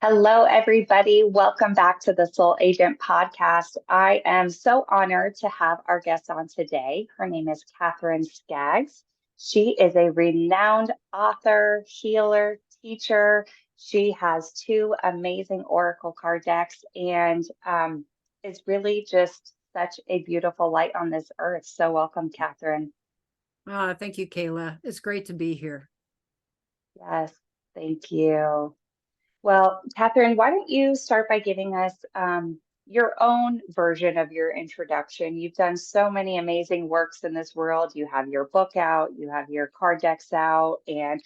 Hello, everybody. Welcome back to the Soul Agent podcast. I am so honored to have our guest on today. Her name is Katherine Skaggs. She is a renowned author, healer, teacher. She has two amazing oracle card decks and is really just such a beautiful light on this earth. So, welcome, Katherine. Thank you, Kayla. It's great to be here. Yes, thank you. Well, Katherine, why don't you start by giving us your own version of your introduction? You've done so many amazing works in this world. You have your book out, you have your card decks out, and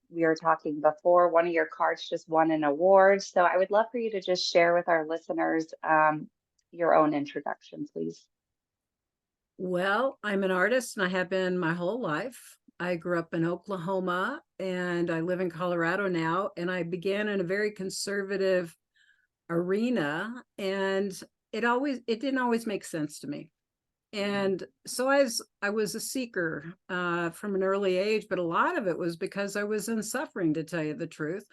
we were talking before, one of your cards just won an award. So I would love for you to just share with our listeners your own introduction, please. Well, I'm an artist and I have been my whole life. I grew up in Oklahoma and I live in Colorado now. And I began in a very conservative arena, and it didn't always make sense to me. And so I was a seeker from an early age, but a lot of it was because I was in suffering, to tell you the truth.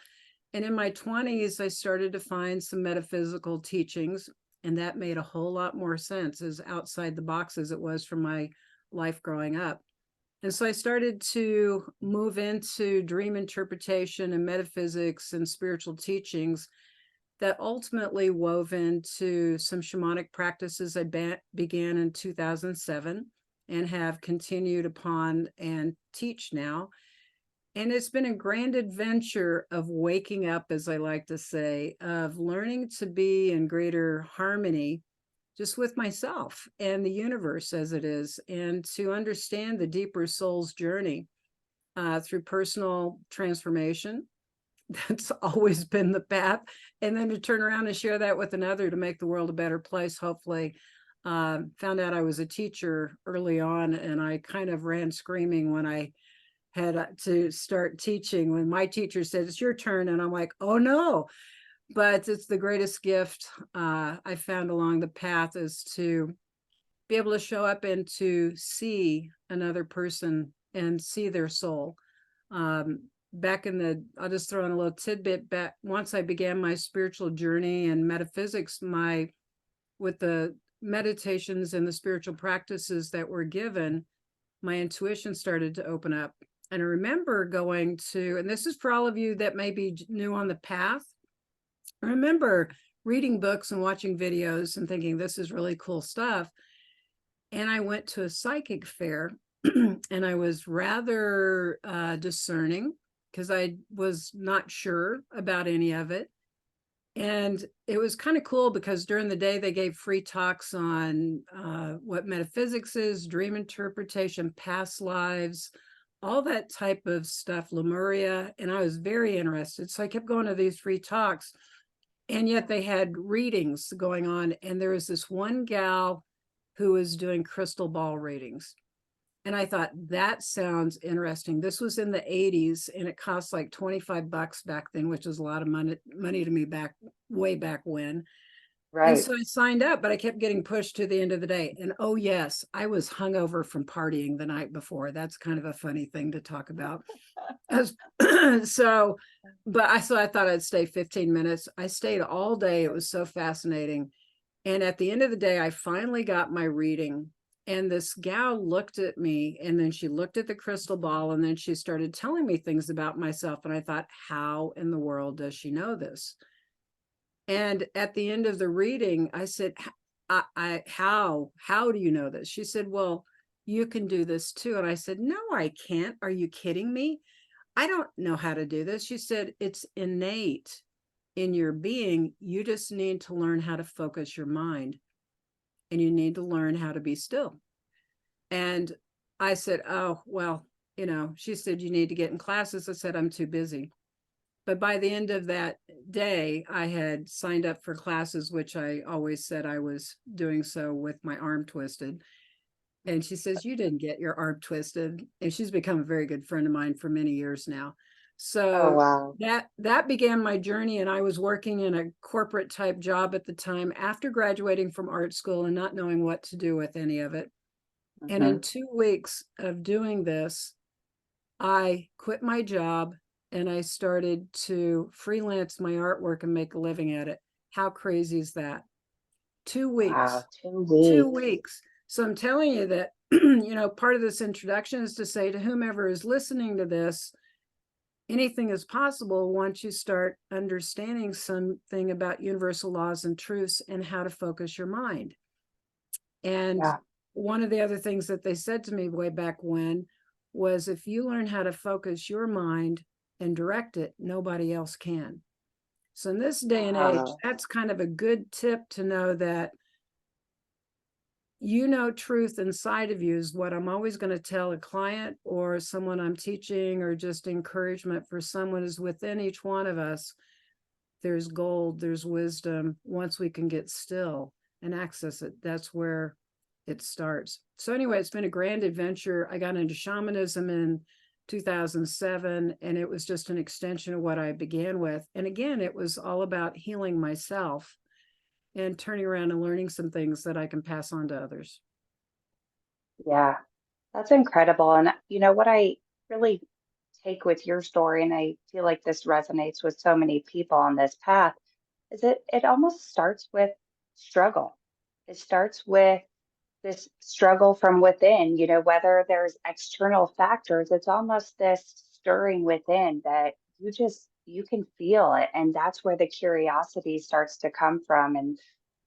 And in my 20s, I started to find some metaphysical teachings, and that made a whole lot more sense as outside the box as it was from my life growing up. And so I started to move into dream interpretation and metaphysics and spiritual teachings that ultimately wove into some shamanic practices I began in 2007 and have continued upon and teach now. And it's been a grand adventure of waking up, as I like to say, of learning to be in greater harmony just with myself and the universe as it is, and to understand the deeper soul's journey through personal transformation. That's always been the path. And then to turn around and share that with another to make the world a better place, hopefully. Found out I was a teacher early on, and I kind of ran screaming when I had to start teaching, when my teacher said, "It's your turn." And I'm like, oh no. But it's the greatest gift I found along the path, is to be able to show up and to see another person and see their soul. Back in the, I'll just throw in a little tidbit back. Once I began my spiritual journey and metaphysics, with the meditations and the spiritual practices that were given, my intuition started to open up. And I remember going to, and this is for all of you that may be new on the path, I remember reading books and watching videos and thinking, this is really cool stuff. And I went to a psychic fair and I was rather discerning because I was not sure about any of it. And it was kind of cool because during the day they gave free talks on what metaphysics is, dream interpretation, past lives, all that type of stuff, Lemuria. And I was very interested. So I kept going to these free talks. And yet they had readings going on. And there was this one gal who was doing crystal ball readings. And I thought, that sounds interesting. This was in the 80s and it cost like $25 back then, which is a lot of money to me way back when. And Right. so I signed up, but I kept getting pushed to the end of the day. And oh, yes, I was hungover from partying the night before. That's kind of a funny thing to talk about. So, so I thought I'd stay 15 minutes. I stayed all day. It was so fascinating. And at the end of the day, I finally got my reading. And this gal looked at me, and then she looked at the crystal ball, and then she started telling me things about myself. And I thought, how in the world does she know this? And at the end of the reading, I said, how do you know this? She said, well, you can do this too. And I said, no, I can't. Are you kidding me? I don't know how to do this. She said, it's innate in your being. You just need to learn how to focus your mind, and you need to learn how to be still. And I said, oh, well, she said, you need to get in classes. I said, I'm too busy. But by the end of that day, I had signed up for classes, which I always said I was doing so with my arm twisted. And she says, you didn't get your arm twisted. And she's become a very good friend of mine for many years now. Oh, So wow. that began my journey. And I was working in a corporate type job at the time after graduating from art school and not knowing what to do with any of it. And in Mhm. 2 weeks of doing this, I quit my job, and I started to freelance my artwork and make a living at it. How crazy is that? 2 weeks. Wow, two 2 weeks. weeks. So I'm telling you that, you know, part of this introduction is to say to whomever is listening to this, anything is possible once you start understanding something about universal laws and truths and how to focus your mind. And Yeah. one of the other things that they said to me way back when was, if you learn how to focus your mind and direct it, nobody else can. So in this day and age, Wow. that's kind of a good tip to know, that you know, truth inside of you is what I'm always going to tell a client or someone I'm teaching, or just encouragement for someone, is within each one of us. There's gold, there's wisdom. Once we can get still and access it, that's where it starts. So anyway, it's been a grand adventure. I got into shamanism in 2007, and it was just an extension of what I began with. And again, it was all about healing myself and turning around and learning some things that I can pass on to others. Yeah, that's incredible. And you know what I really take with your story, and I feel like this resonates with so many people on this path, is it almost starts with struggle. It starts with this struggle from within, whether there's external factors, it's almost this stirring within that you can feel it. And that's where the curiosity starts to come from. And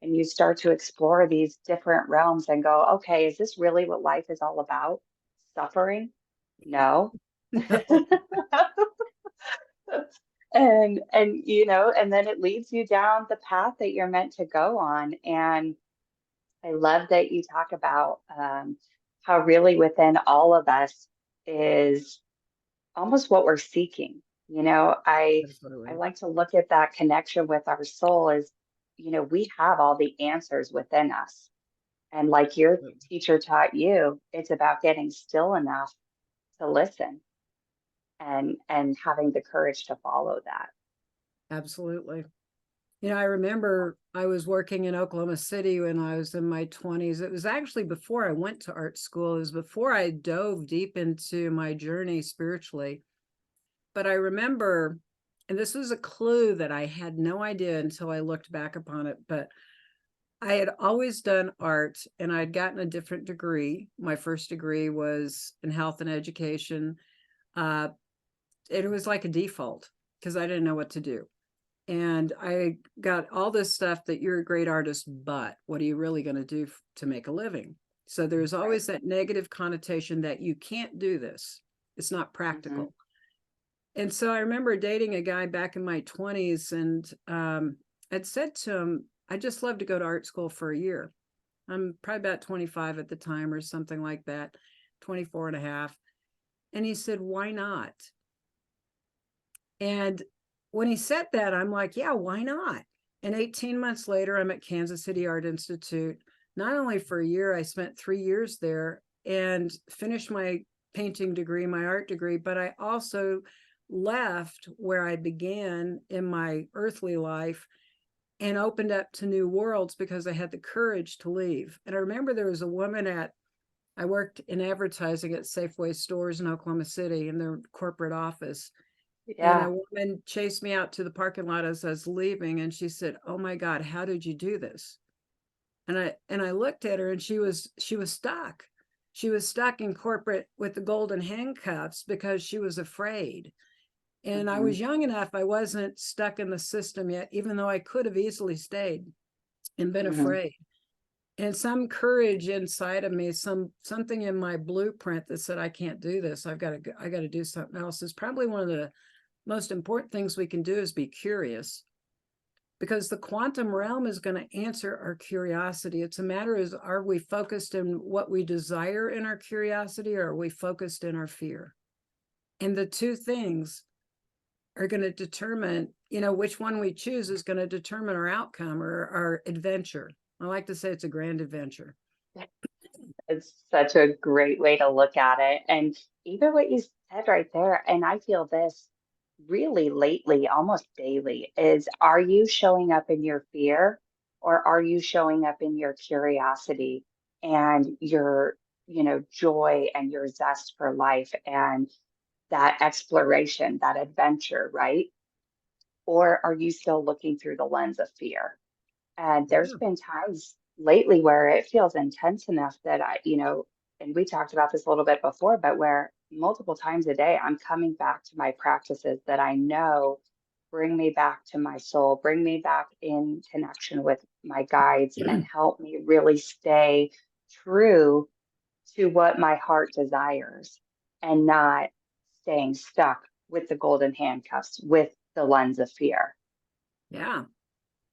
you start to explore these different realms and go, okay, is this really what life is all about? Suffering? No. No, And then it leads you down the path that you're meant to go on. And I love that you talk about how really within all of us is almost what we're seeking. I absolutely. like to look at that connection with our soul as, we have all the answers within us. And like your teacher taught you, it's about getting still enough to listen and having the courage to follow that. Absolutely. You know, I remember I was working in Oklahoma City when I was in my 20s. It was actually before I went to art school. It was before I dove deep into my journey spiritually. But I remember, and this was a clue that I had no idea until I looked back upon it, but I had always done art and I'd gotten a different degree. My first degree was in health and education. Uh, it was like a default because I didn't know what to do. And I got all this stuff that you're a great artist, but what are you really going to do to make a living? So there's Right. always that negative connotation that you can't do this. It's not Hmm. practical. And so I remember dating a guy back in my 20s, and I'd said to him, I just love to go to art school for a year. I'm probably about 25 at the time or something like that, 24 and a half. And he said, why not? And when he said that, I'm like, yeah, why not? And 18 months later, I'm at Kansas City Art Institute. Not only for a year, I spent 3 years there and finished my painting degree, my art degree, but I also left where I began in my earthly life and opened up to new worlds because I had the courage to leave. And I remember there was a woman I worked in advertising at Safeway stores in Oklahoma City in their corporate office, and Yeah. a woman chased me out to the parking lot as I was leaving, and she said, "Oh my God, how did you do this?" And I looked at her, and she was stuck. She was stuck in corporate with the golden handcuffs because she was afraid. And I Hmm. was young enough, I wasn't stuck in the system yet, even though I could have easily stayed and been Hmm. afraid. And some courage inside of me, something in my blueprint that said, I can't do this. I got to do something else, is probably one of the most important things we can do, is be curious, because the quantum realm is going to answer our curiosity. It's a matter of, are we focused in what we desire in our curiosity, or are we focused in our fear? And the two things are going to determine, which one we choose is going to determine our outcome or our adventure. I like to say it's a grand adventure. It's such a great way to look at it. And even what you said right there, and I feel this really lately, almost daily, is are you showing up in your fear or are you showing up in your curiosity and your, joy and your zest for life? And that exploration, that adventure, right? Or are you still looking through the lens of fear? And there's Yeah. been times lately where it feels intense enough that and we talked about this a little bit before, but where multiple times a day I'm coming back to my practices that I know bring me back to my soul, bring me back in connection with my guides, and help me really stay true to what my heart desires and not staying stuck with the golden handcuffs, with the lens of fear. Yeah.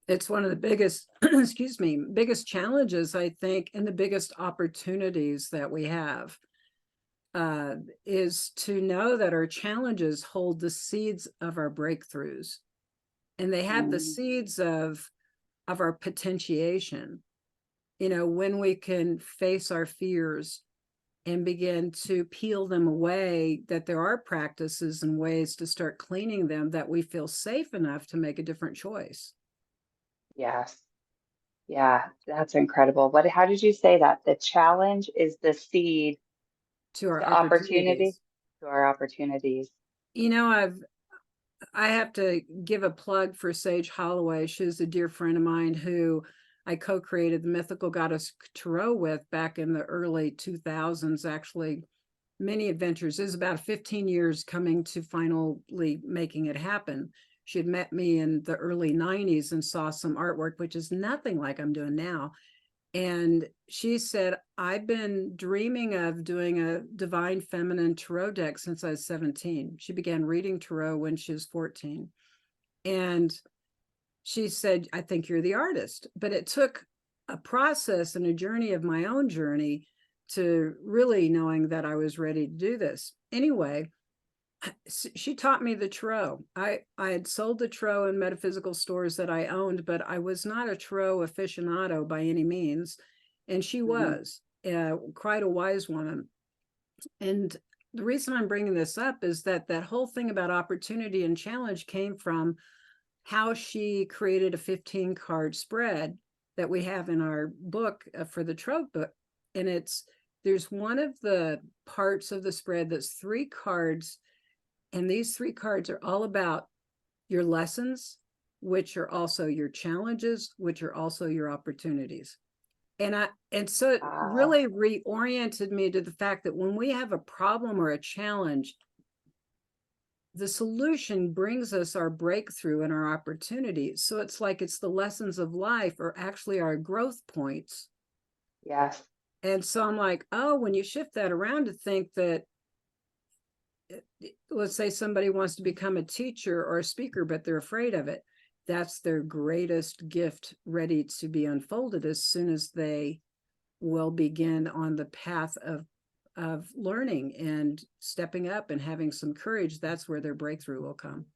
It's one of the biggest, excuse me, biggest challenges, I think, and the biggest opportunities that we have uh, is to know that our challenges hold the seeds of our breakthroughs, and they have the Mm, seeds of our potentiation. You know, when we can face our fears and begin to peel them away, that there are practices and ways to start cleaning them, that we feel safe enough to make a different choice yes. Yeah, that's incredible. How did you say that? The challenge is the seed to our to opportunity opportunities. to our opportunities. You know, I have to give a plug for Sage Holloway. She's a dear friend of mine who I co-created the Mythical Goddess Tarot with back in the early 2000s, actually many adventures. It was about 15 years coming to finally making it happen. She had met me in the early 90s and saw some artwork, which is nothing like I'm doing now. And she said, I've been dreaming of doing a divine feminine tarot deck since I was 17. She began reading tarot when she was 14. And she said, I think you're the artist. But it took a process and a journey of my own journey to really knowing that I was ready to do this. Anyway, she taught me the tarot. I had sold the tarot in metaphysical stores that I owned, but I was not a tarot aficionado by any means, and she Mhm. was quite a wise woman. And the reason I'm bringing this up is that that whole thing about opportunity and challenge came from how she created a 15 card spread that we have in our book for the tarot book, and there's one of the parts of the spread that's 3 cards, and these 3 cards are all about your lessons, which are also your challenges, which are also your opportunities. And so it Ah, really reoriented me to the fact that when we have a problem or a challenge, the solution brings us our breakthrough and our opportunities. So it's like it's the lessons of life are actually our growth points. yes. And so I'm like, oh, when you shift that around to think that, let's say somebody wants to become a teacher or a speaker, but they're afraid of it. That's their greatest gift ready to be unfolded as soon as they will begin on the path of learning and stepping up and having some courage. That's where their breakthrough will come.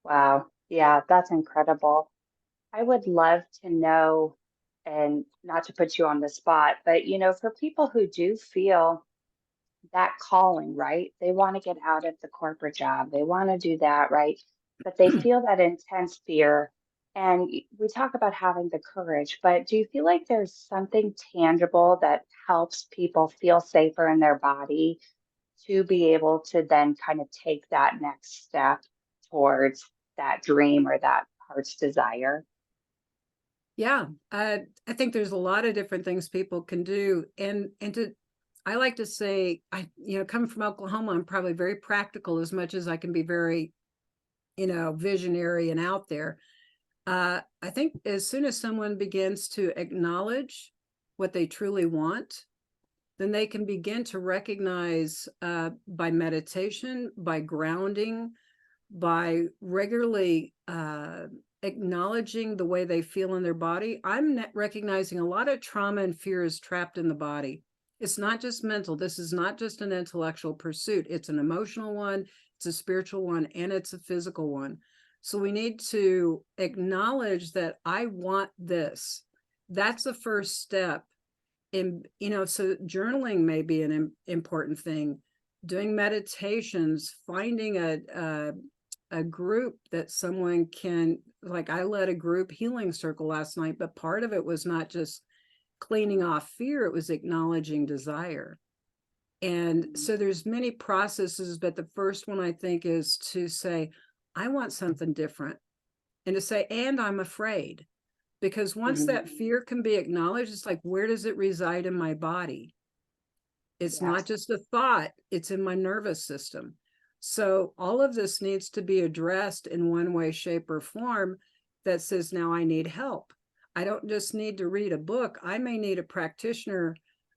Wow. Yeah, that's incredible. I would love to know, and not to put you on the spot, but for people who do feel that calling, right? They want to get out of the corporate job. They want to do that, right? But they feel that intense fear. And we talk about having the courage, but do you feel like there's something tangible that helps people feel safer in their body to be able to then kind of take that next step towards that dream or that heart's desire? Yeah, I think there's a lot of different things people can do, and to I like to say, coming from Oklahoma, I'm probably very practical as much as I can be very, visionary and out there. I think as soon as someone begins to acknowledge what they truly want, then they can begin to recognize by meditation, by grounding, by regularly acknowledging the way they feel in their body. I'm recognizing a lot of trauma and fear is trapped in the body. It's not just mental. This is not just an intellectual pursuit. It's an emotional one, it's a spiritual one, and it's a physical one. So we need to acknowledge that I want this. That's the first step. And, so journaling may be an important thing. Doing meditations, finding a group that someone can, like I led a group healing circle last night, but part of it was not just cleaning off fear, it was acknowledging desire. And so there's many processes, but the first one I think is to say, I want something different. And to say, and I'm afraid. Because once Mhm. that fear can be acknowledged, it's like, where does it reside in my body? It's not Yes. just a thought, it's in my nervous system. So all of this needs to be addressed in one way, shape, or form that says, now I need help. I don't just need to read a book. I may need a practitioner,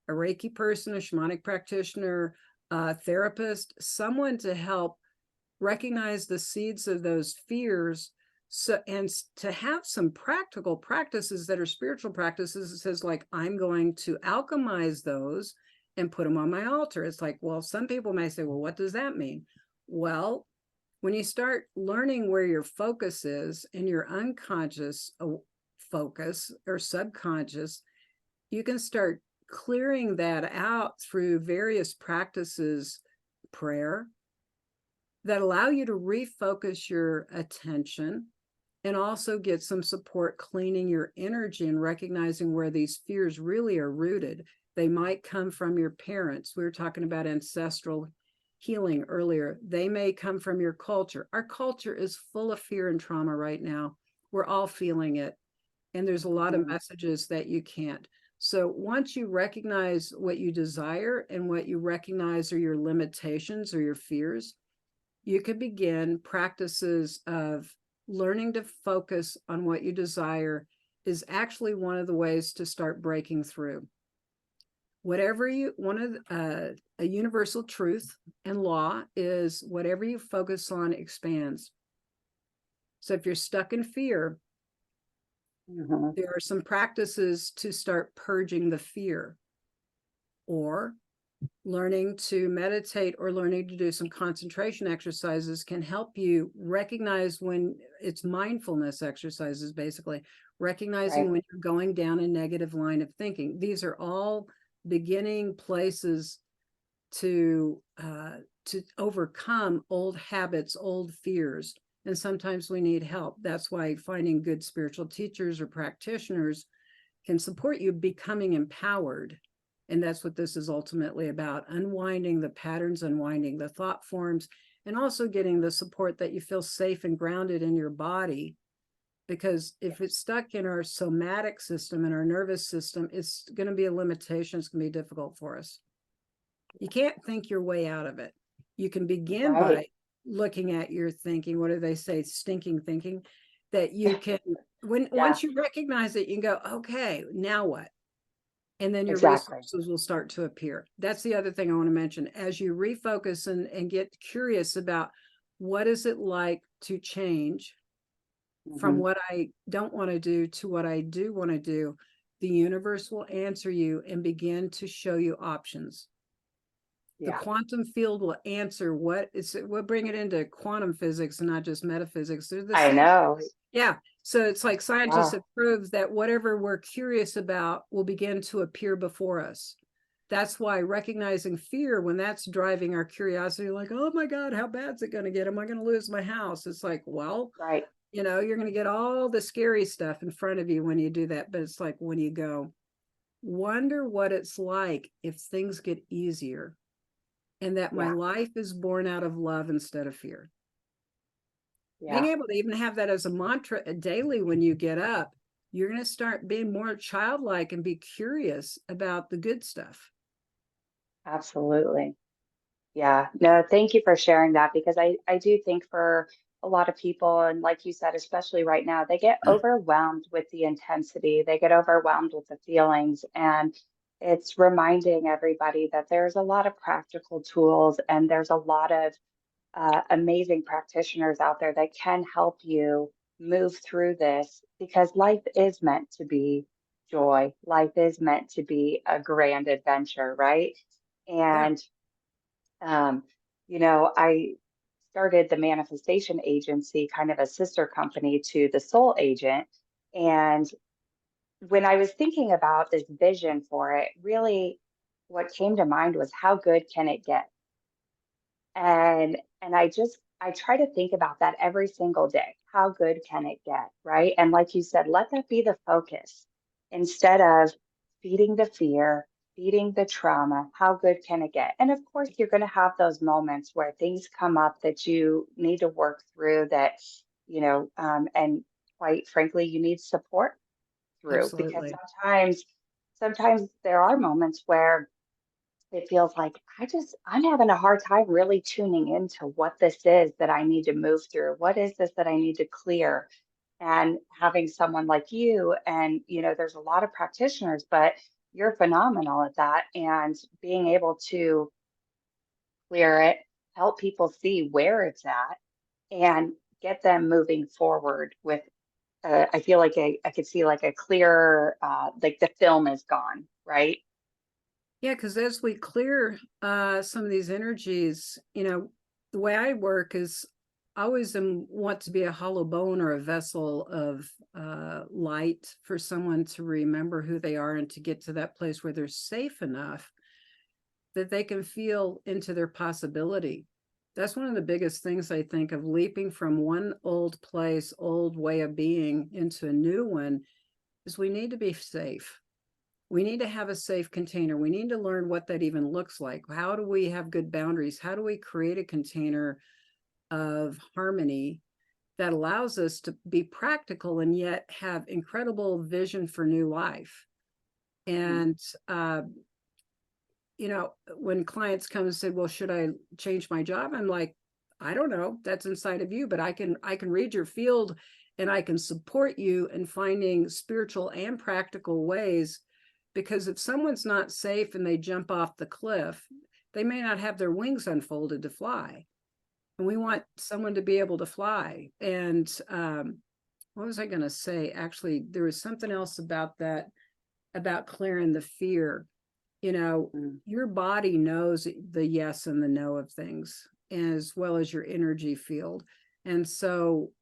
a Reiki person, a shamanic practitioner, a therapist, someone to help recognize the seeds of those fears. So, and to have some practical practices that are spiritual practices, it says, like, I'm going to alchemize those and put them on my altar. It's like, well, some people may say, well, what does that mean? Well, when you start learning where your focus is in your unconscious focus or subconscious, you can start clearing that out through various practices, prayer, that allow you to refocus your attention and also get some support cleaning your energy and recognizing where these fears really are rooted. They might come from your parents. We were talking about ancestral healing earlier. They may come from your culture. Our culture is full of fear and trauma right now. We're all feeling it. And there's a lot of Mhm. messages that you can't. So once you recognize what you desire and what you recognize are your limitations or your fears, you could begin practices of learning to focus on what you desire is actually one of the ways to start breaking through. Whatever you one of a universal truth and law is whatever you focus on expands. So if you're stuck in fear, Mhm. there are some practices to start purging the fear, or learning to meditate or learning to do some concentration exercises can help you recognize when it's mindfulness exercises, basically recognizing Right. when you're going down a negative line of thinking. These are all beginning places to overcome old habits, old fears. And sometimes we need help. That's why finding good spiritual teachers or practitioners can support you becoming empowered. And that's what this is ultimately about: unwinding the patterns, unwinding the thought forms, and also getting the support that you feel safe and grounded in your body. Because if it's stuck in our somatic system and our nervous system, it's going to be a limitation. It's going to be difficult for us. You can't think your way out of it. You can begin Right. by looking at your thinking. What do they say? Stinking thinking. That you can, when Yeah, once you recognize it, you can go, okay, now what? And then your exactly. resources will start to appear. That's the other thing I want to mention. As you refocus and get curious about what is it like to change from Mhm. what I don't want to do to what I do want to do, the universe will answer you and begin to show you options. The Yeah, quantum field will answer what it's, we'll bring it into quantum physics and not just metaphysics. They're the I same. know. Yeah. So it's like scientists Yeah. have proved that whatever we're curious about will begin to appear before us. That's why recognizing fear, when that's driving our curiosity, like, oh my God, how bad is it going to get? Am I going to lose my house? It's like, well, Right. you're going to get all the scary stuff in front of you when you do that. But it's like, when you go, wonder what it's like if things get easier and that my Yeah. life is born out of love instead of fear. Being Yeah. able to even have that as a mantra daily when you get up, you're going to start being more childlike and be curious about the good stuff. Absolutely. Yeah. No, thank you for sharing that because I do think for a lot of people, and like you said, especially right now, they get overwhelmed with the intensity. They get overwhelmed with the feelings. And it's reminding everybody that there's a lot of practical tools and there's a lot of amazing practitioners out there that can help you move through this because life is meant to be joy. Life is meant to be a grand adventure, right? Yeah. And, um, I started the manifestation agency, kind of a sister company to the soul agent. And when I was thinking about this vision for it, really what came to mind was how good can it get? And I try to think about that every single day. How good can it get, right? And like you said, let that be the focus instead of feeding the fear, beating the trauma. How good can it get? And of course, you're going to have those moments where things come up that you need to work through that, and quite frankly, you need support through because Absolutely. sometimes there are moments where it feels like I'm having a hard time really tuning into what this is that I need to move through. What is this that I need to clear? And having someone like you, and there's a lot of practitioners, but you're phenomenal at that. And being able to clear it, help people see where it's at, and get them moving forward with, I feel like I could see like a clear, like the film is gone, right? Yeah, because as we clear some of these energies, the way I work is I always want to be a hollow bone or a vessel of light for someone to remember who they are and to get to that place where they're safe enough that they can feel into their possibility. That's one of the biggest things I think of leaping from one old place, old way of being into a new one is we need to be safe. We need to have a safe container. We need to learn what that even looks like. How do we have good boundaries? How do we create a container of harmony that allows us to be practical and yet have incredible vision for new life? Mm. And when clients come and say, well, should I change my job? I'm like, I don't know. That's inside of you, but I can read your field and I can support you in finding spiritual and practical ways. Because if someone's not safe and they jump off the cliff, they may not have their wings unfolded to fly. And we want someone to be able to fly. And what was I going to say? Actually, there was something else about that, about clearing the fear. you know, Mm. your body knows the yes and the no of things, as well as your energy field. And so,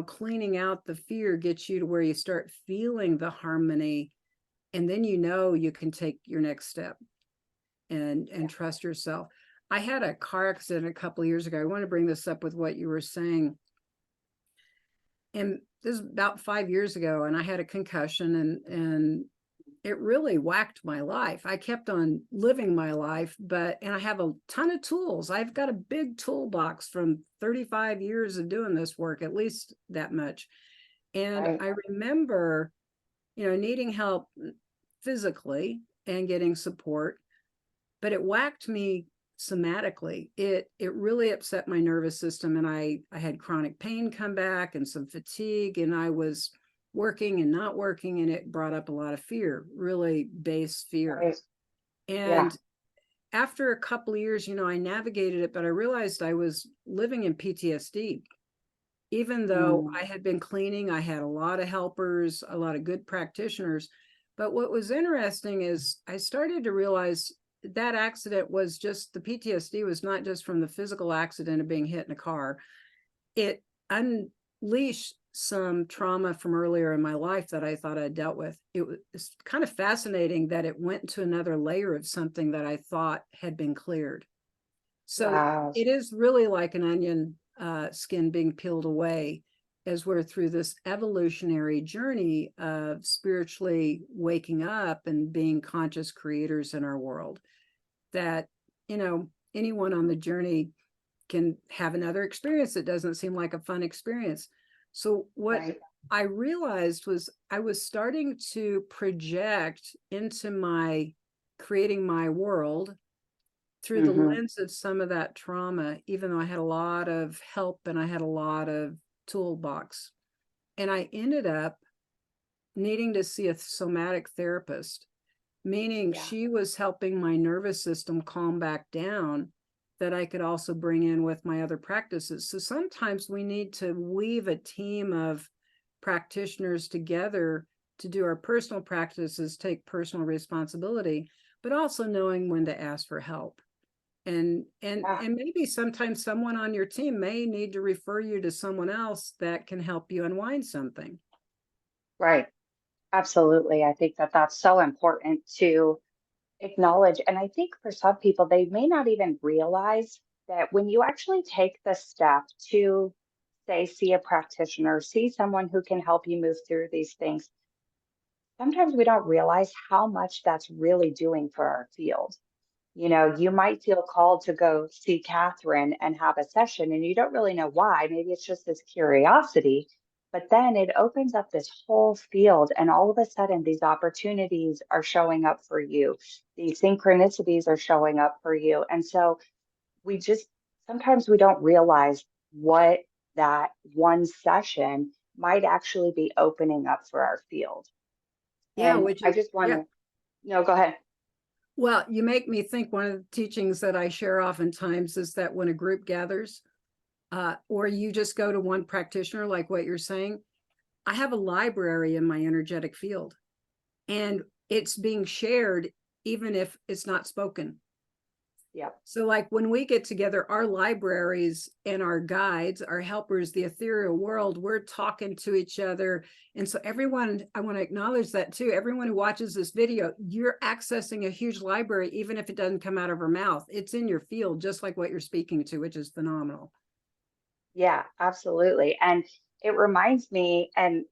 cleaning out the fear gets you to where you start feeling the harmony, and then you can take your next step and trust yourself. I had a car accident a couple of years ago. I want to bring this up with what you were saying. And this is about 5 years ago, and I had a concussion, and it really whacked my life. I kept on living my life, and I have a ton of tools. I've got a big toolbox from 35 years of doing this work, at least that much. And Right. I remember, needing help physically and getting support, but it whacked me somatically. It really upset my nervous system, and I had chronic pain come back and some fatigue, and I was working and not working, and it brought up a lot of fear, really base fear. Right. Yeah. And after a couple of years, I navigated it, but I realized I was living in PTSD. Even though Mm. I had been cleaning, I had a lot of helpers, a lot of good practitioners. But what was interesting is I started to realize that accident was just, the PTSD was not just from the physical accident of being hit in a car. It unleashed some trauma from earlier in my life that I thought I'd dealt with. It was kind of fascinating that it went to another layer of something that I thought had been cleared. So Wow. it is really like an onion skin being peeled away as we're through this evolutionary journey of spiritually waking up and being conscious creators in our world. That, anyone on the journey can have another experience that doesn't seem like a fun experience. So what Right. I realized was I was starting to project into my creating my world through the Hmm. lens of some of that trauma, even though I had a lot of help and I had a lot of toolbox. And I ended up needing to see a somatic therapist, meaning Yeah. she was helping my nervous system calm back down, that I could also bring in with my other practices. So sometimes we need to weave a team of practitioners together to do our personal practices, take personal responsibility, but also knowing when to ask for help. And Yeah. and maybe sometimes someone on your team may need to refer you to someone else that can help you unwind something. Right. Absolutely. I think that that's so important to acknowledge. And I think for some people, they may not even realize that when you actually take the step to, say, see a practitioner, see someone who can help you move through these things, sometimes we don't realize how much that's really doing for our field. You know, you might feel called to go see Catherine and have a session, and you don't really know why. Maybe it's just this curiosity, but then it opens up this whole field, and all of a sudden, these opportunities are showing up for you. These synchronicities are showing up for you. And so we just sometimes we don't realize what that one session might actually be opening up for our field. Yeah, And which I is, just want yeah. to, no, go ahead. Well, you make me think one of the teachings that I share oftentimes is that when a group gathers, or you just go to one practitioner, like what you're saying, I have a library in my energetic field, and it's being shared even if it's not spoken. Yep. So, like when we get together, our libraries and our guides, our helpers, the ethereal world, we're talking to each other. And so, everyone, I want to acknowledge that too. Everyone who watches this video, you're accessing a huge library, even if it doesn't come out of her mouth. It's in your field, just like what you're speaking to, which is phenomenal. Yeah, absolutely. And it reminds me, and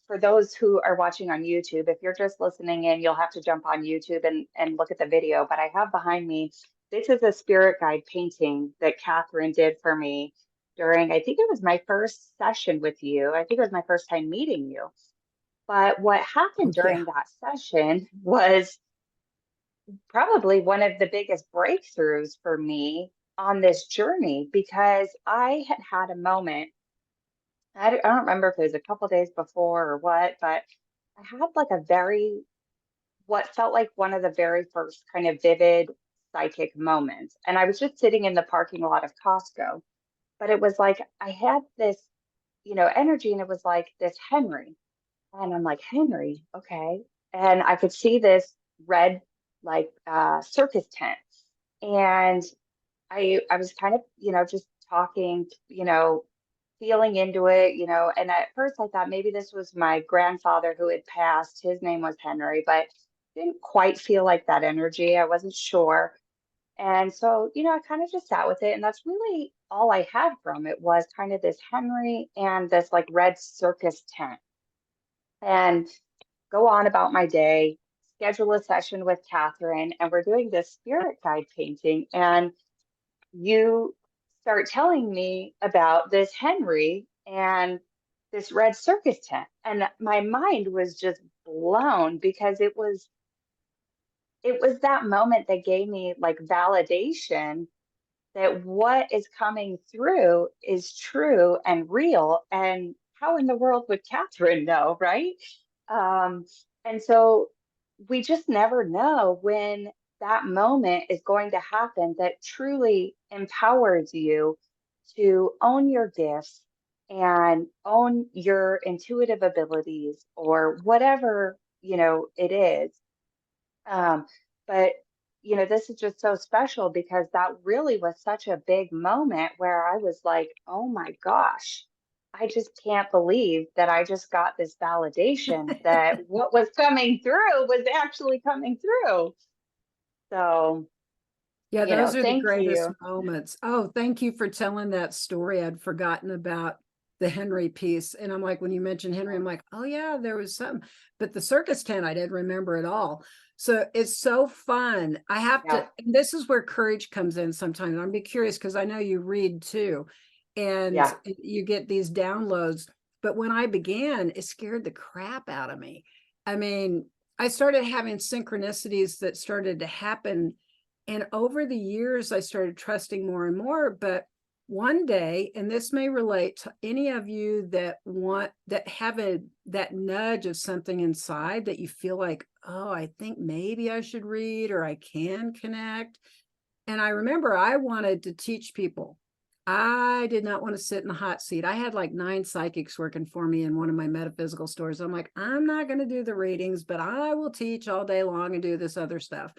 for those who are watching on YouTube, if you're just listening in, you'll have to jump on YouTube and look at the video. But I have behind me, this is a spirit guide painting that Catherine did for me during, I think it was my first session with you. I think it was my first time meeting you. But what happened Oh, yeah. during that session was probably one of the biggest breakthroughs for me on this journey because I had had a moment. I don't remember if it was a couple days before or what, but I had like a very, what felt like one of the very first kind of vivid psychic moments. And I was just sitting in the parking lot of Costco, but it was like I had this, energy, and it was like this Henry. And I'm like, Henry, okay. And I could see this red, like circus tent. And I was kind of, just talking, feeling into it, and at first I thought maybe this was my grandfather who had passed. His name was Henry, but didn't quite feel like that energy. I wasn't sure. And so, I kind of just sat with it. And that's really all I had from it was kind of this Henry and this like red circus tent. And go on about my day, schedule a session with Catherine, and we're doing this spirit guide painting. And you start telling me about this Henry and this red circus tent. And my mind was just blown because it was that moment that gave me like validation that what is coming through is true and real. And how in the world would Catherine know, right? Um, and so we just never know when that moment is going to happen that truly empowers you to own your gifts and own your intuitive abilities or whatever, it is. Um, but this is just so special because that really was such a big moment where I was like, oh my gosh, I just can't believe that I just got this validation that what was coming through was actually coming through. So, Yeah, those are the thank greatest you. moments. Oh, thank you for telling that story. I'd forgotten about the Henry piece. And I'm like, when you mentioned Henry, I'm like, oh yeah, there was some, but the circus tent, I didn't remember at all. So it's so fun. I have to, Yeah. and this is where courage comes in sometimes. I'm be curious because I know you read too, and Yeah. you get these downloads. But when I began, it scared the crap out of me. I mean, I started having synchronicities that started to happen, and over the years, I started trusting more and more. But one day, and this may relate to any of you that have that nudge of something inside that you feel like, oh, I think maybe I should read or I can connect. And I remember I wanted to teach people. I did not want to sit in the hot seat. I had like 9 psychics working for me in one of my metaphysical stores. I'm like, I'm not going to do the readings, but I will teach all day long and do this other stuff.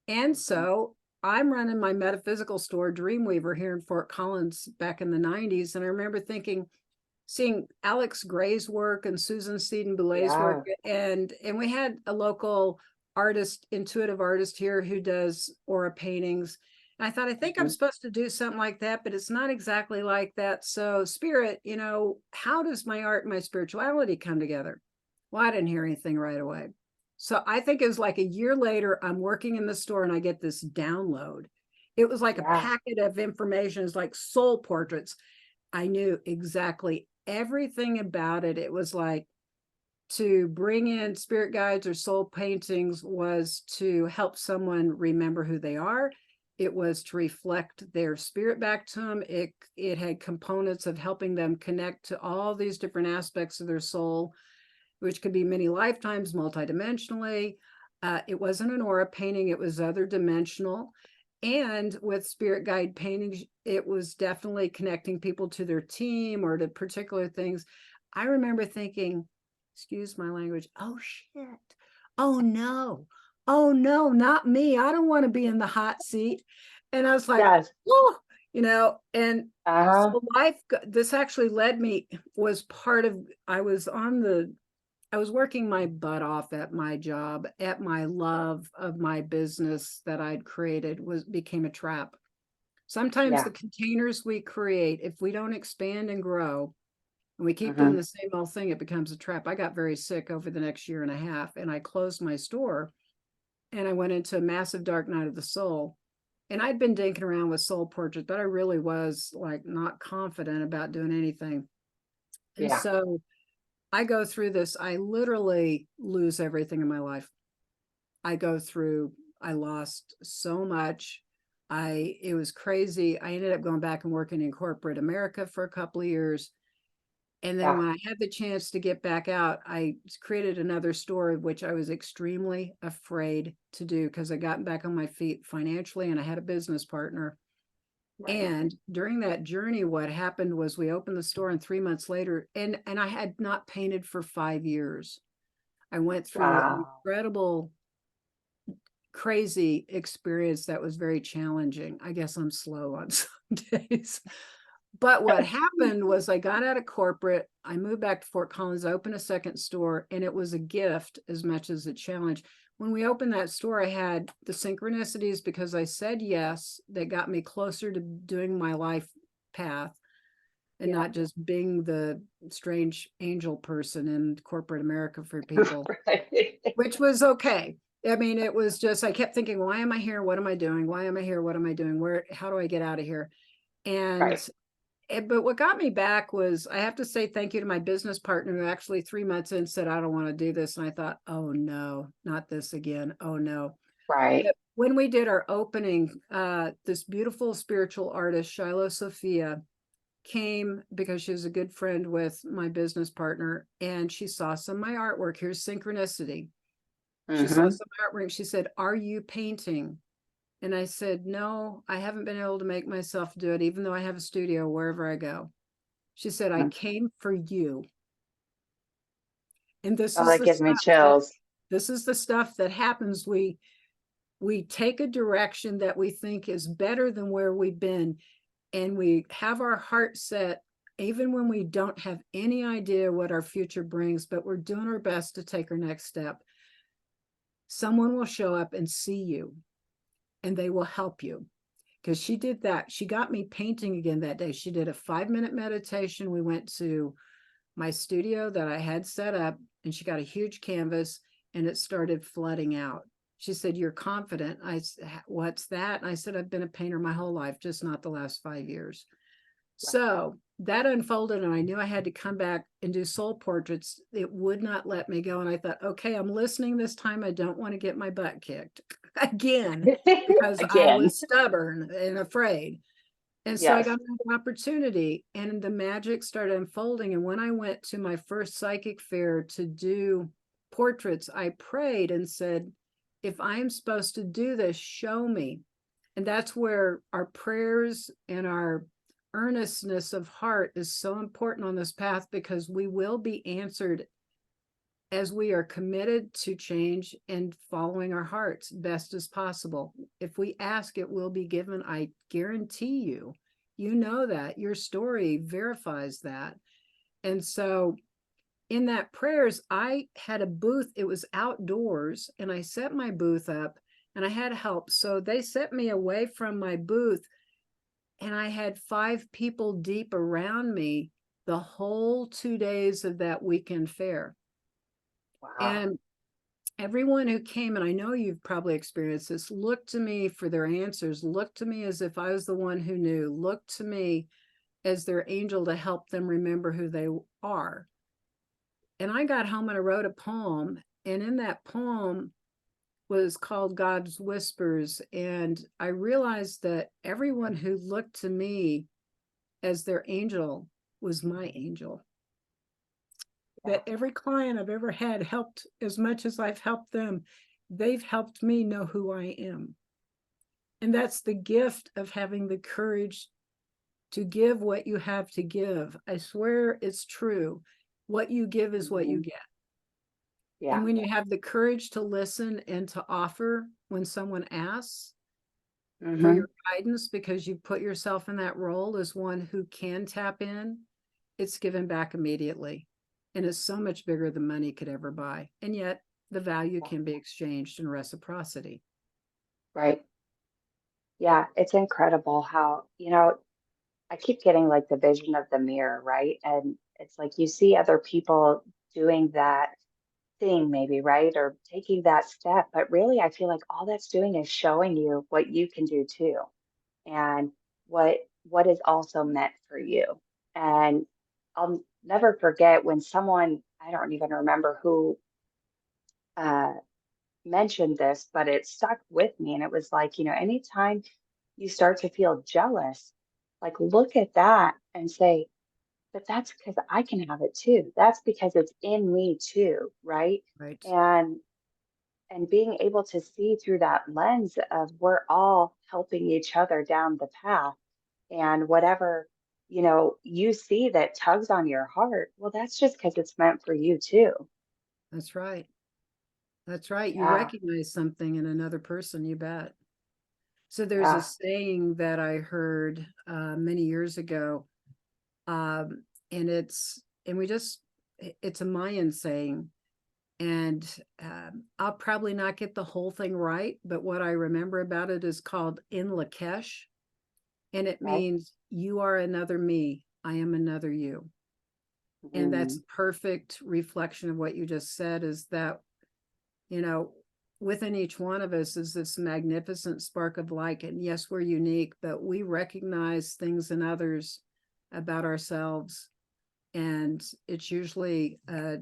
And Mhm. so I'm running my metaphysical store, Dreamweaver, here in Fort Collins back in the 90s. And I remember seeing Alex Gray's work and Susan Seaton Boulet's work. Yeah. And we had a local artist, intuitive artist here who does aura paintings. And I thought, I think I'm Mhm. supposed to do something like that, but it's not exactly like that. So, Spirit, how does my art and my spirituality come together? Well, I didn't hear anything right away. So I think it was like a year later, I'm working in the store and I get this download. It was like a Yeah. packet of information. It's like soul portraits. I knew exactly everything about it. It was like to bring in spirit guides or soul paintings was to help someone remember who they are. It was to reflect their spirit back to them. It had components of helping them connect to all these different aspects of their soul, which could be many lifetimes, multidimensionally. It wasn't an aura painting, it was other dimensional. And with spirit guide paintings, it was definitely connecting people to their team or to particular things. I remember thinking, excuse my language, oh shit, oh no, oh no, not me. I don't want to be in the hot seat. And I was like, Yes. oh, and Uh-huh. so this actually led me, was part of, I was working my butt off at my job, at my love of my business that I'd created became a trap. Sometimes the Yeah. containers we create, if we don't expand and grow, and we keep doing Hmm. the same old thing, it becomes a trap. I got very sick over the next year and a half, and I closed my store and I went into a massive dark night of the soul. And I'd been dinking around with soul portraits, but I really was like not confident about doing anything. And Yeah. so I go through this, I literally lose everything in my life. I lost so much. It was crazy. I ended up going back and working in corporate America for a couple of years. And then Yeah. when I had the chance to get back out, I created another store, which I was extremely afraid to do because I got back on my feet financially and I had a business partner. Right. And during that journey, what happened was we opened the store, and 3 months later, and I had not painted for 5 years. I went through an Wow. incredible, crazy experience that was very challenging. I guess I'm slow on some days. But what happened was I got out of corporate. I moved back to Fort Collins, I opened a second store, and it was a gift as much as a challenge. When we opened that store, I had the synchronicities because I said yes that got me closer to doing my life path and Yeah. not just being the strange angel person in corporate America for people, Right. which was okay. I mean, it was just, I kept thinking, why am I here? What am I doing? Why am I here? What am I doing? How do I get out of here? And, Right. but what got me back was, I have to say thank you to my business partner who actually 3 months in said, I don't want to do this. And I thought, oh no, not this again. Oh no. Right. But when we did our opening, this beautiful spiritual artist, Shiloh Sophia, came because she was a good friend with my business partner, and she saw some of my artwork. Here's synchronicity. She saw Hmm. some artwork. She said, are you painting? And I said, no, I haven't been able to make myself do it, even though I have a studio wherever I go. She said, I came for you. And Oh, that gives me chills. this is the stuff that happens. We take a direction that we think is better than where we've been, and we have our heart set even when we don't have any idea what our future brings, but we're doing our best to take our next step. Someone will show up and see you, and they will help you. Because she did that. She got me painting again that day. She did a 5-minute meditation. We went to my studio that I had set up, and she got a huge canvas, and it started flooding out. She said, you're confident. I said, what's that? And I said, I've been a painter my whole life, just not the last 5 years. Right. So that unfolded, and I knew I had to come back and do soul portraits. It would not let me go. And I thought, okay, I'm listening this time. I don't want to get my butt kicked again because I Again. was stubborn and afraid. And so I Yes. got an opportunity, and the magic started unfolding. And when I went to my first psychic fair to do portraits, I prayed and said, if I'm supposed to do this, show me. And that's where our prayers and our earnestness of heart is so important on this path, because we will be answered as we are committed to change and following our hearts best as possible. If we ask, it will be given. I guarantee you, you know that your story verifies that. And so in that prayers, I had a booth. It was outdoors, and I set my booth up, and I had help. So they set me away from my booth, and I had 5 people deep around me the whole 2 days of that weekend fair. Wow. And everyone who came, and I know you've probably experienced this, looked to me for their answers, looked to me as if I was the one who knew, looked to me as their angel to help them remember who they are. And I got home and I wrote a poem, and in that poem was called God's Whispers. And I realized that everyone who looked to me as their angel was my angel. Yeah. That every client I've ever had helped as much as I've helped them. They've helped me know who I am. And that's the gift of having the courage to give what you have to give. I swear it's true. What you give is what you Mhm. get. Yeah. And when you have the courage to listen and to offer when someone asks for Hmm. your guidance, because you put yourself in that role as one who can tap in, it's given back immediately. And it's so much bigger than money could ever buy. And yet the value can be exchanged in reciprocity. Right. Yeah. It's incredible how, I keep getting like the vision of the mirror, right? And it's like you see other people doing that thing, maybe, right? Or taking that step. But really, I feel like all that's doing is showing you what you can do too, and what what is also meant for you. And I'll never forget when someone, I don't even remember who uh, mentioned this, but it stuck with me. And it was like, anytime you start to feel jealous, like look at that and say, but that's because I can have it too. That's because it's in me too, right? Right. And being able to see through that lens of we're all helping each other down the path, and whatever you see that tugs on your heart, well, that's just because it's meant for you too. That's right. That's right. You Yeah. recognize something in another person, you bet. So there's a Yeah. saying that I heard many years ago, um, and it's a Mayan saying, and I'll probably not get the whole thing right, but what I remember about it is called In Lakesh, and it Okay. means you are another me, I am another you. And that's Mhm. perfect reflection of what you just said, is that, you know, within each one of us is this magnificent spark of light. And yes, we're unique, but we recognize things in others about ourselves. And it's usually a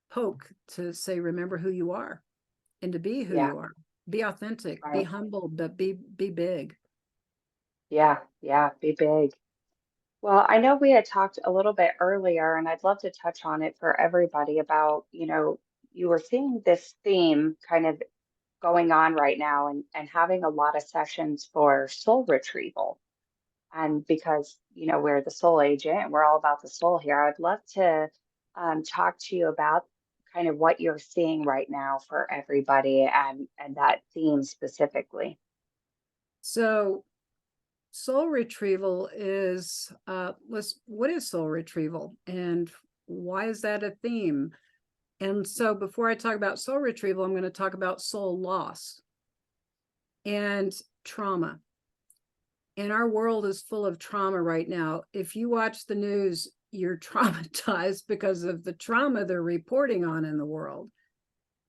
poke to say, remember who you are and to be who Yeah. you are. Be authentic, be Right. humble, but be big. Yeah. Yeah. Be big. Well, I know we had talked a little bit earlier, and I'd love to touch on it for everybody about, you were seeing this theme kind of going on right now, and having a lot of sessions for soul retrieval. And because, we're the soul agent and we're all about the soul here, I'd love to talk to you about kind of what you're seeing right now for everybody, and that theme specifically. So soul retrieval is what is soul retrieval and why is that a theme? And so before I talk about soul retrieval, I'm going to talk about soul loss and trauma. And our world is full of trauma right now. If you watch the news, you're traumatized because of the trauma they're reporting on in the world.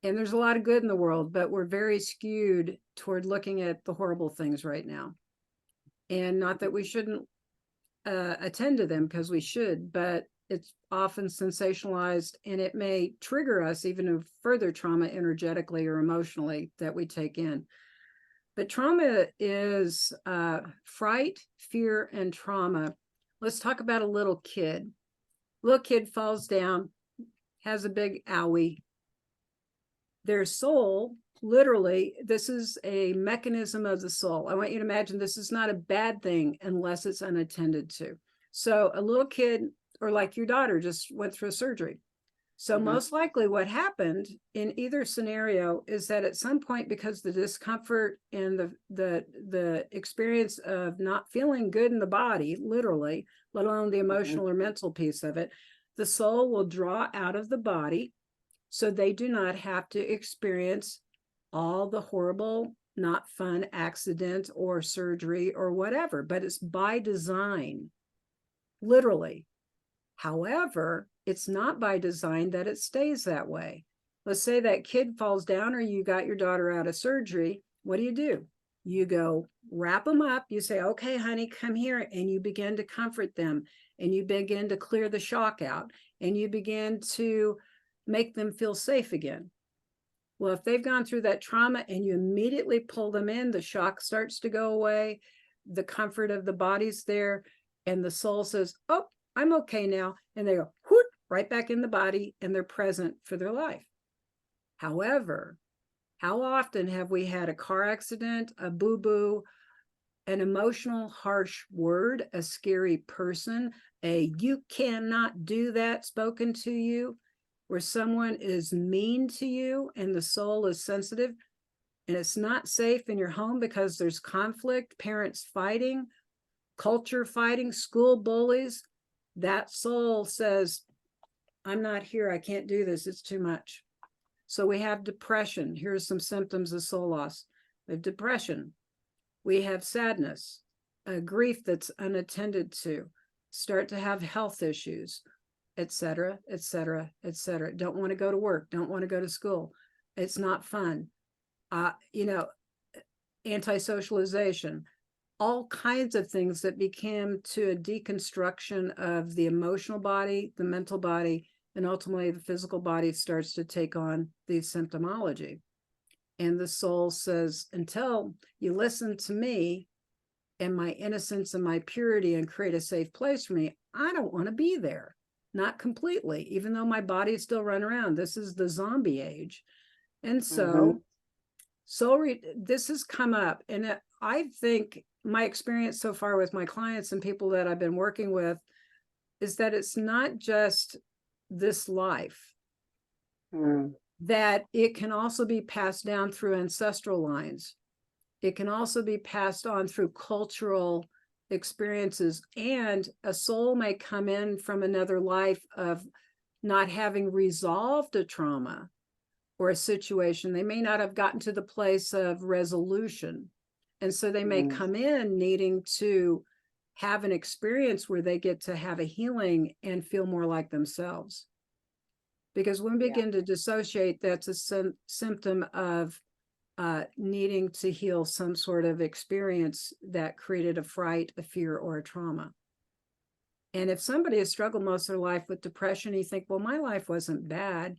And there's a lot of good in the world, but we're very skewed toward looking at the horrible things right now. And not that we shouldn't attend to them, because we should, but it's often sensationalized and it may trigger us even to further trauma energetically or emotionally that we take in. But trauma is fright, fear, and trauma. Let's talk about a little kid. Little kid falls down, has a big owie. Their soul, literally, this is a mechanism of the soul. I want you to imagine this is not a bad thing unless it's unattended to. So a little kid, or like your daughter, just went through a surgery. So Hmm. most likely what happened in either scenario is that at some point, because the discomfort and the experience of not feeling good in the body, literally, let alone the Hmm. emotional or mental piece of it, the soul will draw out of the body so they do not have to experience all the horrible, not fun accident or surgery or whatever, but it's by design, literally. However, it's not by design that it stays that way. Let's say that kid falls down or you got your daughter out of surgery. What do? You go wrap them up. You say, okay, honey, come here. And you begin to comfort them and you begin to clear the shock out and you begin to make them feel safe again. Well, if they've gone through that trauma and you immediately pull them in, the shock starts to go away, the comfort of the body's there, and the soul says, oh, I'm okay now. And they go, whoop, right back in the body, and they're present for their life. However, how often have we had a car accident, a boo-boo, an emotional, harsh word, a scary person, a you cannot do that spoken to you, where someone is mean to you and the soul is sensitive and it's not safe in your home because there's conflict, parents fighting, culture fighting, school bullies. That soul says, I'm not here. I can't do this. It's too much. So we have depression. Here's some symptoms of soul loss. We have depression. We have sadness, a grief that's unattended to, start to have health issues, etc., etc., etc. Don't want to go to work, don't want to go to school. It's not fun. Anti-socialization, all kinds of things that became to a deconstruction of the emotional body, the mental body, and ultimately the physical body starts to take on the symptomology. And the soul says, until you listen to me and my innocence and my purity and create a safe place for me, I don't want to be there. Not completely, even though my body is still running around. This is the zombie age. And so this has come up. And I think my experience so far with my clients and people that I've been working with is that it's not just this life, that it can also be passed down through ancestral lines. It can also be passed on through cultural experiences, and a soul may come in from another life of not having resolved a trauma or a situation. They may not have gotten to the place of resolution. And so they may come in needing to have an experience where they get to have a healing and feel more like themselves. Because when we begin to dissociate, that's a symptom of needing to heal some sort of experience that created a fright, a fear, or a trauma. And if somebody has struggled most of their life with depression, you think, well, my life wasn't bad,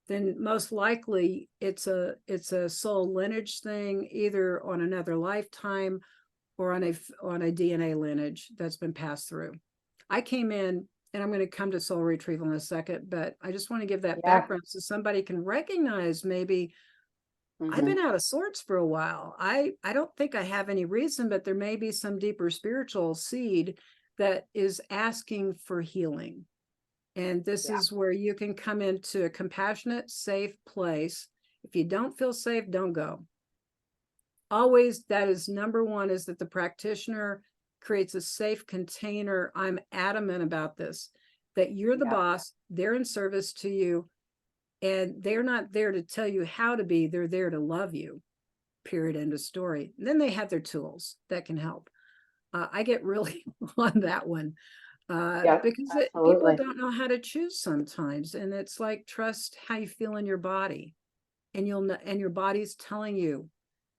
then most likely it's a soul lineage thing, either on another lifetime or on a DNA lineage that's been passed through. I came in, and I'm going to come to soul retrieval in a second, but I just want to give that background so somebody can recognize maybe I've been out of sorts for a while. I don't think I have any reason, but there may be some deeper spiritual seed that is asking for healing. And this is where you can come into a compassionate, safe place. If you don't feel safe, don't go. Always, that is number one, is that the practitioner creates a safe container. I'm adamant about this, that you're the boss, they're in service to you, and they're not there to tell you how to be, they're there to love you, period, end of story. And then they have their tools that can help. I get really on that one because people don't know how to choose sometimes. And it's like, trust how you feel in your body, and you'll know, and your body's telling you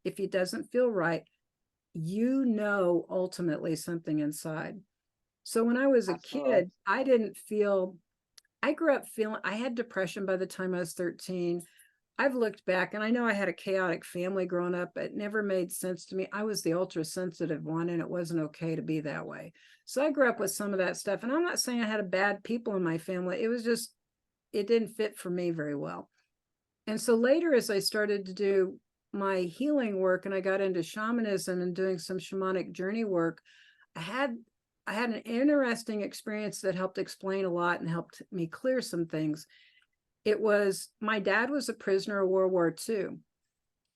if it doesn't feel right, you know, ultimately something inside. So when I was a kid, I grew up feeling, I had depression by the time I was 13. I've looked back and I know I had a chaotic family growing up. It never made sense to me. I was the ultra sensitive one, and it wasn't okay to be that way. So I grew up with some of that stuff. And I'm not saying I had a bad people in my family. It was just, it didn't fit for me very well. And so later, as I started to do my healing work and I got into shamanism and doing some shamanic journey work, I had an interesting experience that helped explain a lot and helped me clear some things. It was, my dad was a prisoner of World War II.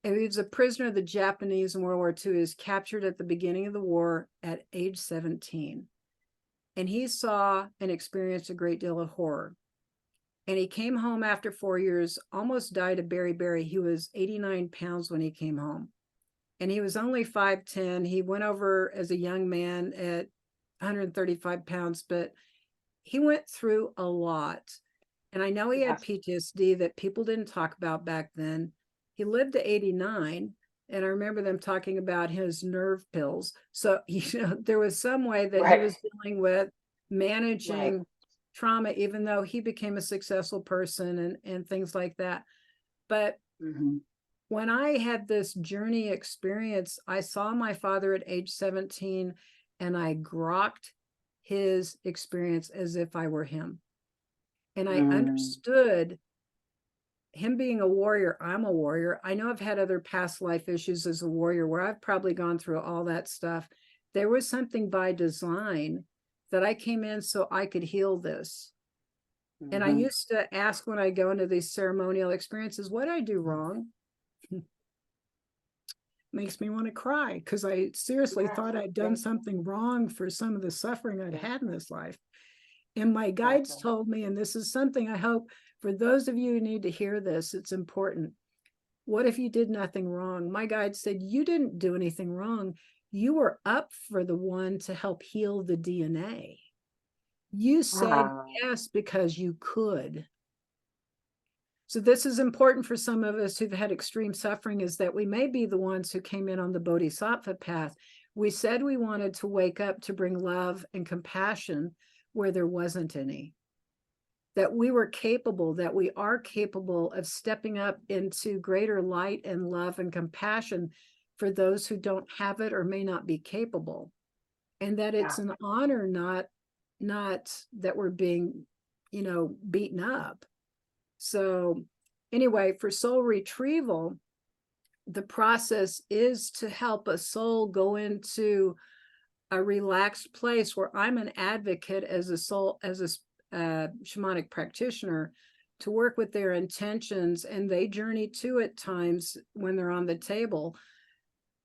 And he was a prisoner of the Japanese in World War II. He was captured at the beginning of the war at age 17. And he saw and experienced a great deal of horror. And he came home after 4 years, almost died of beriberi. He was 89 pounds when he came home. And he was only 5'10". He went over as a young man at 135 pounds, but he went through a lot. And I know he Yeah. had PTSD that people didn't talk about back then. He lived to 89. And I remember them talking about his nerve pills. So, there was some way that he Right. was dealing with Right. managing trauma, even though he became a successful person and things like that. But Hmm. when I had this journey experience, I saw my father at age 17 and I grokked his experience as if I were him. And I Mm. understood him being a warrior. I'm a warrior. I know I've had other past life issues as a warrior where I've probably gone through all that stuff. There was something by design that I came in so I could heal this. And I Hmm. used to ask when I go into these ceremonial experiences, what did I do wrong? Makes me want to cry because I seriously Yes. thought I'd done Thank something wrong for some of the suffering I'd you. had in this life. And my guides Exactly. told me, and this is something I hope for those of you who need to hear this, it's important. What if you did nothing wrong? My guide said, you didn't do anything wrong. You were up for the one to help heal the DNA. You said Wow. yes because you could. So this is important for some of us who've had extreme suffering, is that we may be the ones who came in on the bodhisattva path. We said we wanted to wake up to bring love and compassion where there wasn't any. That we were capable, that we are capable of stepping up into greater light and love and compassion for those who don't have it or may not be capable. And that Yeah. it's an honor, not that we're being, beaten up. So anyway, for soul retrieval, the process is to help a soul go into a relaxed place where I'm an advocate as a soul, as a shamanic practitioner, to work with their intentions, and they journey too at times when they're on the table.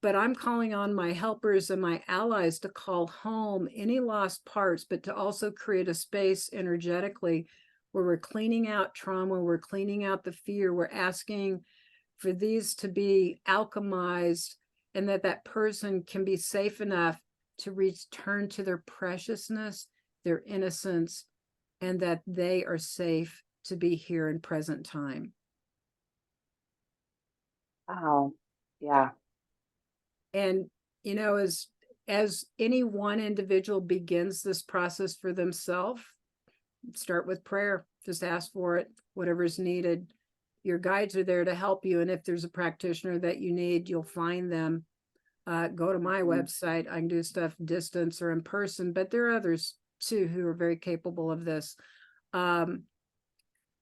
But I'm calling on my helpers and my allies to call home any lost parts, but to also create a space energetically where we're cleaning out trauma, we're cleaning out the fear, we're asking for these to be alchemized, and that person can be safe enough to return to their preciousness, their innocence, and that they are safe to be here in present time. Wow. Yeah. And as any one individual begins this process for themselves, start with prayer. Just ask for it, whatever's needed. Your guides are there to help you, and if there's a practitioner that you need, you'll find them. Go to my Mhm. website. I can do stuff distance or in person, but there are others too who are very capable of this. Um,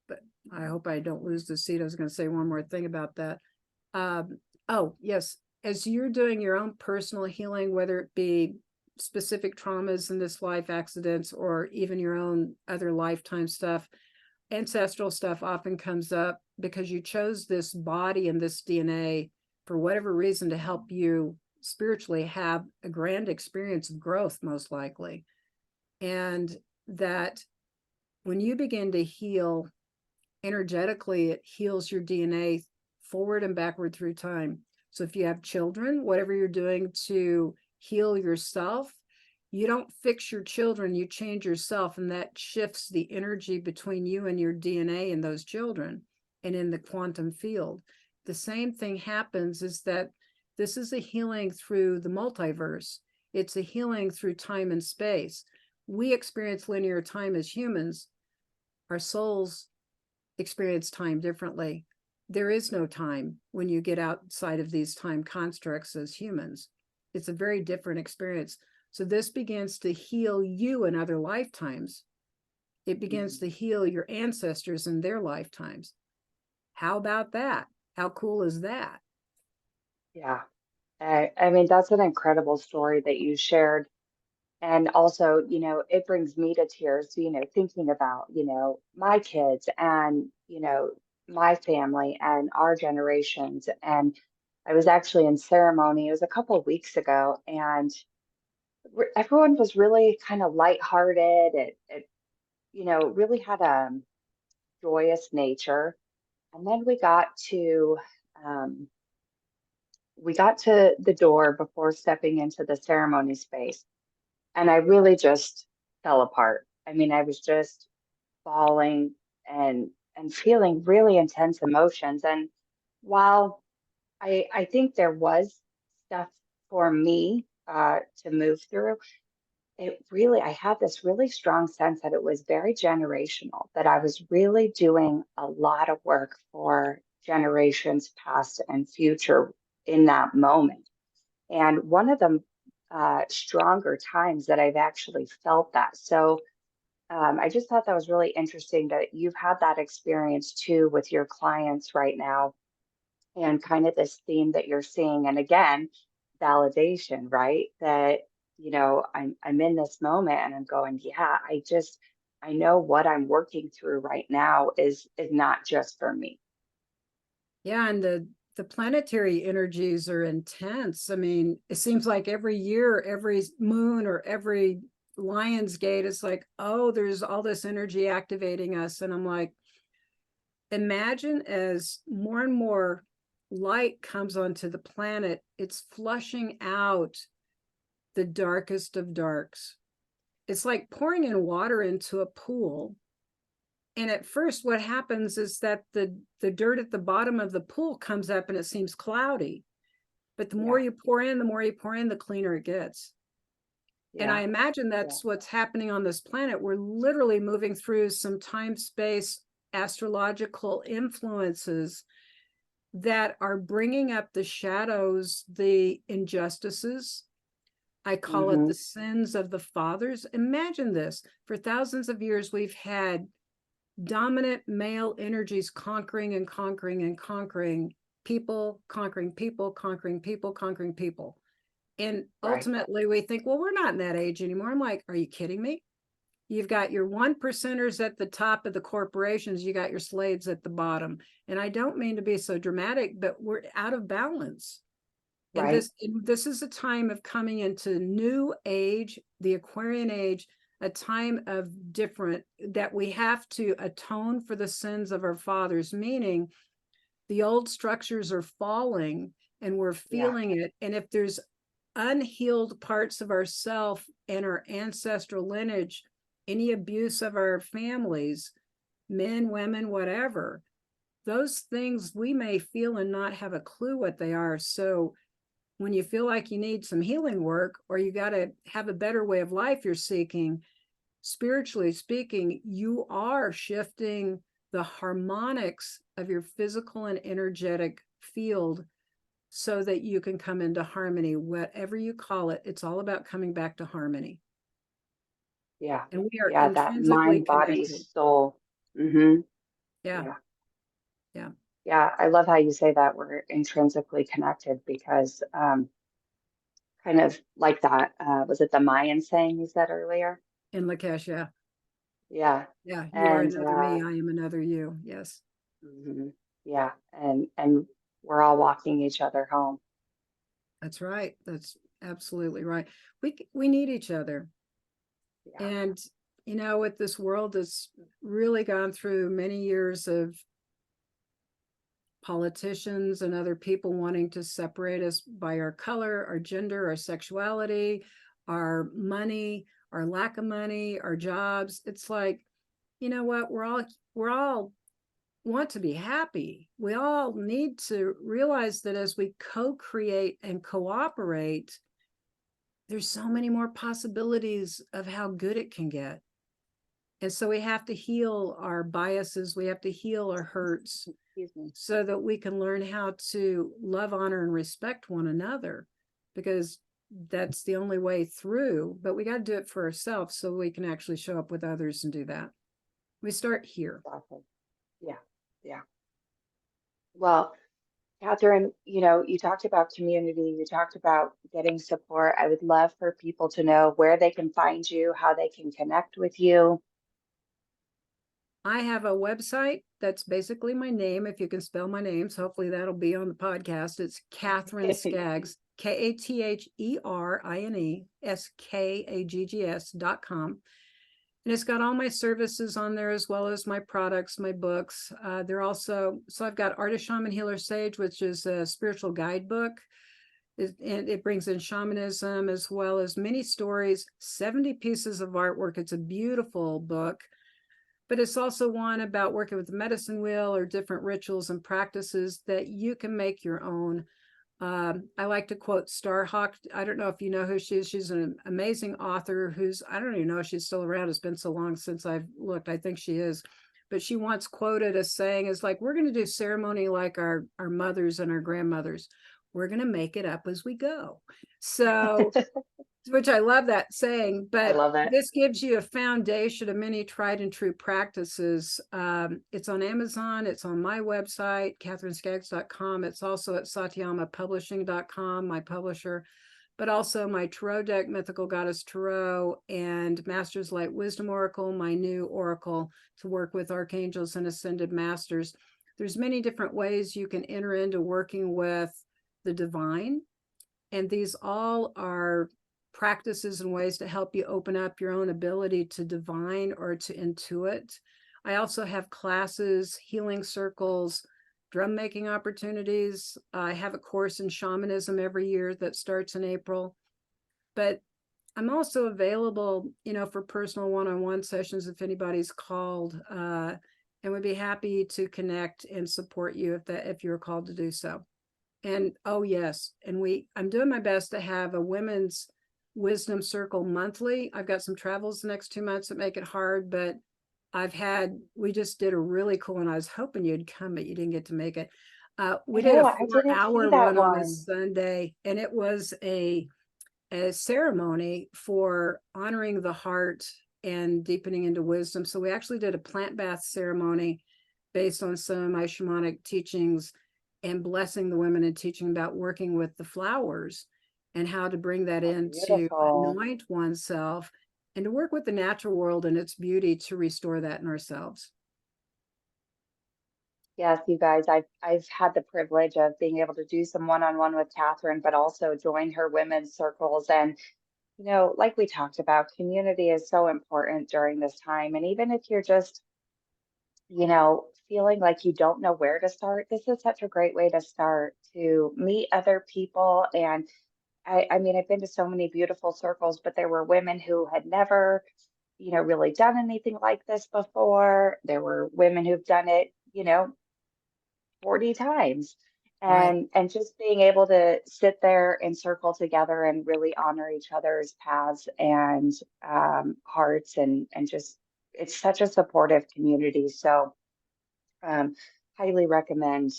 but I hope I don't lose the seat. I was going to say one more thing about that. Oh, yes. As you're doing your own personal healing, whether it be specific traumas in this life, accidents, or even your own other lifetime stuff, ancestral stuff often comes up because you chose this body and this DNA for whatever reason to help you spiritually have a grand experience of growth, most likely. And that when you begin to heal energetically, it heals your DNA forward and backward through time. So if you have children, whatever you're doing to heal yourself, you don't fix your children, you change yourself, and that shifts the energy between you and your DNA and those children and in the quantum field. The same thing happens, is that this is a healing through the multiverse. It's a healing through time and space. We experience linear time as humans. Our souls experience time differently. There is no time when you get outside of these time constructs as humans. It's a very different experience. So this begins to heal you in other lifetimes. It begins to heal your ancestors in their lifetimes. How about that? How cool is that? Yeah. I mean, that's an incredible story that you shared. And also, it brings me to tears, thinking about, my kids and, my family and our generations. And I was actually in ceremony, it was a couple of weeks ago, and everyone was really kind of lighthearted. It really had a joyous nature. And then um, we got to the door before stepping into the ceremony space. And I really just fell apart. I mean, I was just bawling. and feeling really intense emotions. And while I think there was stuff for me to move through, I had this really strong sense that it was very generational, that I was really doing a lot of work for generations past and future in that moment. And one of the stronger times that I've actually felt that. So I just thought that was really interesting that you've had that experience too with your clients right now, and kind of this theme that you're seeing. And again, validation, right? That, I'm in this moment and I'm going, yeah, I know what I'm working through right now is not just for me. Yeah, and the planetary energies are intense. I mean, it seems like every year, every moon or every lion's gate is like, oh, there's all this energy activating us. And I'm like, imagine as more and more light comes onto the planet, it's flushing out the darkest of darks. It's like pouring in water into a pool. And at first, what happens is that the dirt at the bottom of the pool comes up and it seems cloudy. But the more Yeah, you pour in, the more you pour in, the cleaner it gets. And I yeah, imagine yeah, that's what's happening on this planet. We're literally moving through some time space astrological influences that are bringing up the shadows, the injustices. I call it hmm the sins of the fathers. Imagine this: for thousands of years, we've had dominant male energies conquering and conquering and conquering people, conquering people, conquering people, conquering people. And right, ultimately, we think, well, we're not in that age anymore. I'm like, are you kidding me? You've got your one percenters at the top of the corporations, you got your slaves at the bottom. And I don't mean to be so dramatic, but we're out of balance. And right, this is a time of coming into new age, the Aquarian age, a time of different, that we have to atone for the sins of our fathers, meaning the old structures are falling and we're yeah, feeling it. And if there's unhealed parts of ourself and our ancestral lineage, any abuse of our families, men, women, whatever, those things we may feel and not have a clue what they are. So when you feel like you need some healing work or you got to have a better way of life you're seeking, spiritually speaking, you are shifting the harmonics of your physical and energetic field so that you can come into harmony, whatever you call it. It's all about coming back to harmony. yeah, And we are yeah, that intrinsically mind, body, connected. soul. hmm Yeah. Yeah. Yeah. Yeah, I love how you say that we're intrinsically connected because kind of like that. Was it the Mayan saying you said earlier? In Lakesh, yeah. Yeah. Yeah. You are And another me. I am another you. Yes. mhm, yeah, and we're all walking each other home. That's right. That's absolutely right. We need each other. Yeah. And with this world that's really gone through many years of politicians and other people wanting to separate us by our color, our gender, our sexuality, our money, our lack of money, our jobs. It's like, you know what? We're all want to be happy. We all need to realize that as we co-create and cooperate, there's so many more possibilities of how good it can get. And so we have to heal our biases, we have to heal our hurts Excuse me. so that we can learn how to love, honor, and respect one another, because that's the only way through. But we got to do it for ourselves so we can actually show up with others and do that. We start here. Exactly. Yeah. Yeah. Well, Catherine, you talked about community, you talked about getting support. I would love for people to know where they can find you, how they can connect with you. I have a website that's basically my name, if you can spell my name. So hopefully that'll be on the podcast. It's Katherine Skaggs, Katherine .com. And it's got all my services on there as well as my products, my books. They're also, so I've got Artist Shaman Healer Sage, which is a spiritual guidebook. And it brings in shamanism as well as many stories, 70 pieces of artwork. It's a beautiful book. but it's also one about working with the medicine wheel or different rituals and practices that you can make your own. I like to quote Starhawk. I don't know if you know who she is. She's an amazing author who's, I don't even know if she's still around. It's been so long since I've looked. I think she is. But she once quoted as saying, is like, we're going to do ceremony like our mothers and our grandmothers. We're going to make it up as we go. So, which I love that saying, I but love it. this gives you a foundation of many tried and true practices. It's on Amazon. It's on my website, katherineskaggs.com. It's also at satyamapublishing.com, my publisher, but also my tarot deck, Mythical Goddess Tarot, and Masters Light Wisdom Oracle, my new oracle to work with archangels and ascended masters. There's many different ways you can enter into working with the divine, and these all are practices and ways to help you open up your own ability to divine or to intuit. I also have classes, healing circles, drum making opportunities. I have a course in shamanism every year that starts in April. But I'm also available, for personal one-on-one sessions if anybody's called, and would be happy to connect and support you if you're called to do so. And oh yes, and I'm doing my best to have a women's wisdom circle monthly. I've got some travels the next 2 months that make it hard, but we just did a really cool, and I was hoping you'd come, but you didn't get to make it. We I did a know, I didn't see 4-hour that one on a one. Sunday, and it was a ceremony for honoring the heart and deepening into wisdom. So we actually did a plant bath ceremony based on some of my shamanic teachings and blessing the women and teaching about working with the flowers and how to bring that Oh, in to beautiful. anoint oneself and to work with the natural world and its beauty to restore that in ourselves. Yes, you guys, I've had the privilege of being able to do some one-on-one with Katherine, but also join her women's circles. And, like we talked about, community is so important during this time. And even if you're just, feeling like you don't know where to start, this is such a great way to start to meet other people. And I mean, I've been to so many beautiful circles, but there were women who had never, really done anything like this before. There were women who've done it, 40 times. Right. And just being able to sit there and circle together and really honor each other's paths and hearts and just it's such a supportive community. So um, highly recommend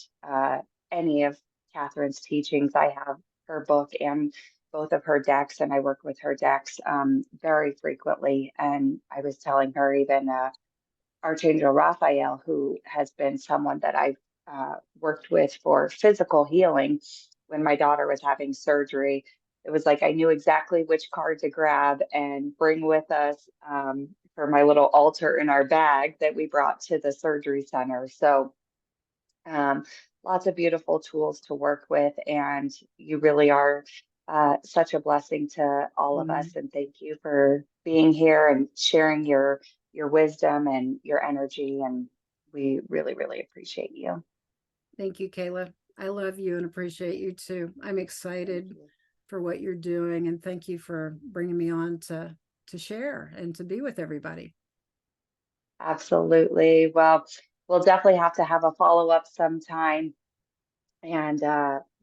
any of Katherine's teachings. I have her book and both of her decks, and I work with her decks very frequently. And I was telling her even Archangel Raphael, who has been someone that I've worked with for physical healing when my daughter was having surgery. It was like I knew exactly which card to grab and bring with us for my little altar in our bag that we brought to the surgery center. So, um, lots of beautiful tools to work with, and you really are such a blessing to all of Mm. us. And thank you for being here and sharing your wisdom and your energy. And we really, really appreciate you. Thank you, Kayla. I love you and appreciate you too. I'm Thank excited you. for what you're doing, and thank you for bringing me on to share and to be with everybody. Absolutely. Well, we'll definitely have to have a follow-up sometime. And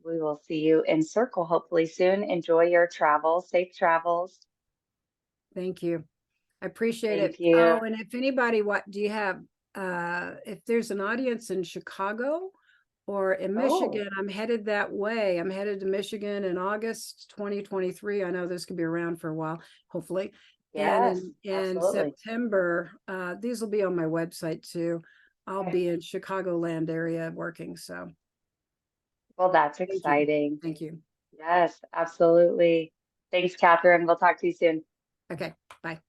we will see you in circle hopefully soon. Enjoy your travels, safe travels. Thank you. I appreciate it. Thank you. Oh, and if anybody, what do you have? If there's an audience in Chicago or in Oh, Michigan, I'm headed that way. I'm headed to Michigan in August 2023. I know this could be around for a while, hopefully. And yes, in absolutely. September, these will be on my website too. I'll Okay. be in Chicagoland area working. So Well, that's thank you. exciting. Thank you. Yes, absolutely. Thanks, Katherine. We'll talk to you soon. Okay. Bye.